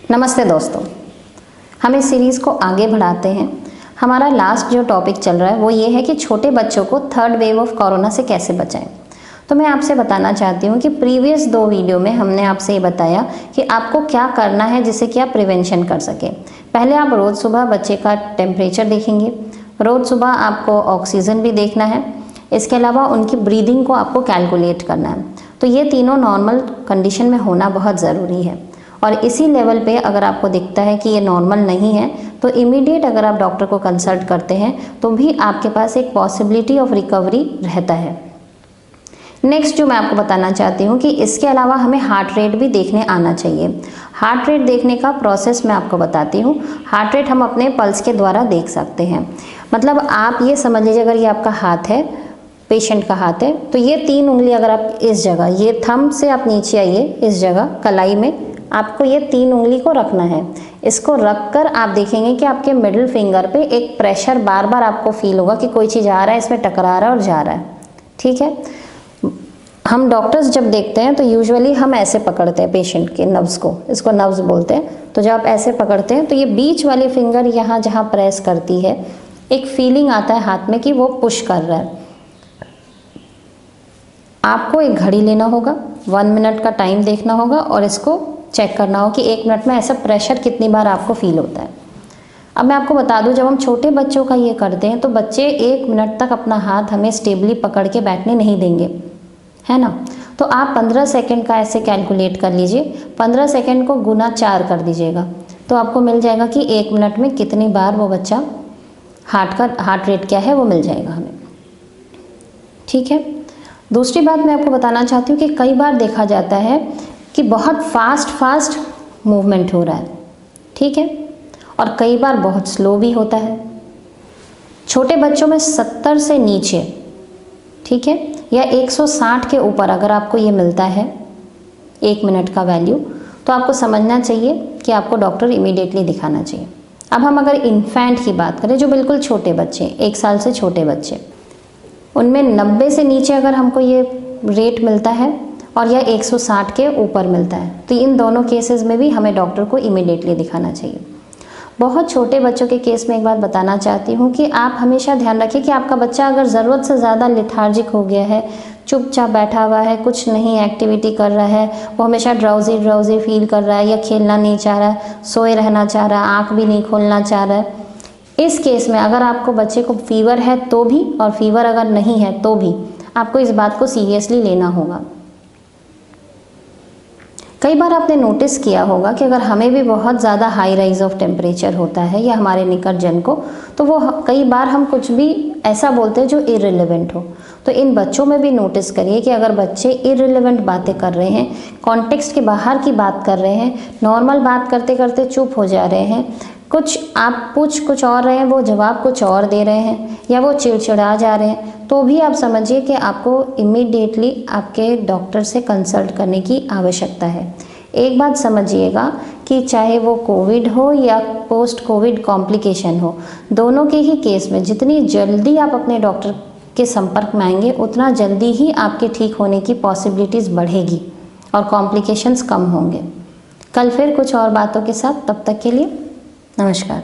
नमस्ते दोस्तों, हम इस सीरीज़ को आगे बढ़ाते हैं। हमारा लास्ट जो टॉपिक चल रहा है वो ये है कि छोटे बच्चों को थर्ड वेव ऑफ कोरोना से कैसे बचाएं। तो मैं आपसे बताना चाहती हूँ कि प्रीवियस 2 वीडियो में हमने आपसे ये बताया कि आपको क्या करना है जिससे कि आप प्रिवेंशन कर सकें। पहले आप रोज़ सुबह बच्चे का टेम्परेचर देखेंगे, रोज़ सुबह आपको ऑक्सीजन भी देखना है, इसके अलावा उनकी ब्रीदिंग को आपको कैलकुलेट करना है। तो ये तीनों नॉर्मल कंडीशन में होना बहुत ज़रूरी है। और इसी लेवल पे अगर आपको दिखता है कि ये नॉर्मल नहीं है तो इमीडिएट अगर आप डॉक्टर को कंसल्ट करते हैं तो भी आपके पास एक पॉसिबिलिटी ऑफ रिकवरी रहता है। नेक्स्ट जो मैं आपको बताना चाहती हूँ कि इसके अलावा हमें हार्ट रेट भी देखने आना चाहिए। हार्ट रेट देखने का प्रोसेस मैं आपको बताती हूँ। हार्ट रेट हम अपने पल्स के द्वारा देख सकते हैं। मतलब आप ये समझ लीजिए, अगर ये आपका हाथ है, पेशेंट का हाथ है, तो ये 3 उंगली अगर आप इस जगह, ये थंब से आप नीचे आइए, इस जगह कलाई में आपको ये 3 उंगली को रखना है। इसको रखकर आप देखेंगे कि आपके मिडिल फिंगर पे एक प्रेशर बार बार आपको फील होगा कि कोई चीज़ आ रहा है, इसमें टकरा रहा है और जा रहा है। ठीक है, हम डॉक्टर्स जब देखते हैं तो यूजुअली हम ऐसे पकड़ते हैं पेशेंट के नर्व्स को, इसको नर्व्स बोलते हैं। तो जब आप ऐसे पकड़ते हैं तो ये बीच वाली फिंगर यहाँ जहाँ प्रेस करती है, एक फीलिंग आता है हाथ में कि वो पुश कर रहा है। आपको एक घड़ी लेना होगा, 1 मिनट का टाइम देखना होगा और इसको चेक करना हो कि 1 मिनट में ऐसा प्रेशर कितनी बार आपको फील होता है। अब मैं आपको बता दूं, जब हम छोटे बच्चों का ये करते हैं तो बच्चे 1 मिनट तक अपना हाथ हमें स्टेबली पकड़ के बैठने नहीं देंगे, है ना। तो आप 15 सेकंड का ऐसे कैलकुलेट कर लीजिए, 15 सेकंड को गुना 4 कर दीजिएगा तो आपको मिल जाएगा कि 1 मिनट में कितनी बार वो बच्चा हार्ट रेट क्या है वो मिल जाएगा हमें। ठीक है, दूसरी बात मैं आपको बताना चाहती हूँ कि कई बार देखा जाता है कि बहुत फास्ट मूवमेंट हो रहा है, ठीक है, और कई बार बहुत स्लो भी होता है। छोटे बच्चों में 70 से नीचे, ठीक है, या 160 के ऊपर अगर आपको ये मिलता है 1 मिनट का वैल्यू, तो आपको समझना चाहिए कि आपको डॉक्टर इमीडिएटली दिखाना चाहिए। अब हम अगर इन्फेंट की बात करें, जो बिल्कुल छोटे बच्चे, 1 साल से छोटे बच्चे, उनमें 90 से नीचे अगर हमको ये रेट मिलता है और या 160 के ऊपर मिलता है तो इन दोनों केसेस में भी हमें डॉक्टर को इमीडिएटली दिखाना चाहिए। बहुत छोटे बच्चों के केस में एक बात बताना चाहती हूँ कि आप हमेशा ध्यान रखिए कि आपका बच्चा अगर ज़रूरत से ज़्यादा लेथार्जिक हो गया है, चुपचाप बैठा हुआ है, कुछ नहीं एक्टिविटी कर रहा है, वो हमेशा ड्राउजी फील कर रहा है या खेलना नहीं चाह रहा है, सोए रहना चाह रहा है, आँख भी नहीं खोलना चाह रहा है, इस केस में अगर आपको बच्चे को फीवर है तो भी और फीवर अगर नहीं है तो भी आपको इस बात को सीरियसली लेना होगा। कई बार आपने नोटिस किया होगा कि अगर हमें भी बहुत ज़्यादा हाई राइज ऑफ टेम्परेचर होता है या हमारे निकट जन को, तो वो कई बार हम कुछ भी ऐसा बोलते हैं जो इररिलेवेंट हो। तो इन बच्चों में भी नोटिस करिए कि अगर बच्चे इररिलेवेंट बातें कर रहे हैं, कॉन्टेक्स्ट के बाहर की बात कर रहे हैं, नॉर्मल बात करते करते चुप हो जा रहे हैं, आप पूछ कुछ और रहे हैं, वो जवाब कुछ और दे रहे हैं, या वो चिड़चिड़ा जा रहे हैं, तो भी आप समझिए कि आपको इमीडिएटली आपके डॉक्टर से कंसल्ट करने की आवश्यकता है। एक बात समझिएगा कि चाहे वो कोविड हो या पोस्ट कोविड कॉम्प्लिकेशन हो, दोनों के ही केस में जितनी जल्दी आप अपने डॉक्टर के संपर्क में आएंगे उतना जल्दी ही आपके ठीक होने की पॉसिबिलिटीज़ बढ़ेगी और कॉम्प्लिकेशंस कम होंगे। कल फिर कुछ और बातों के साथ, तब तक के लिए नमस्कार।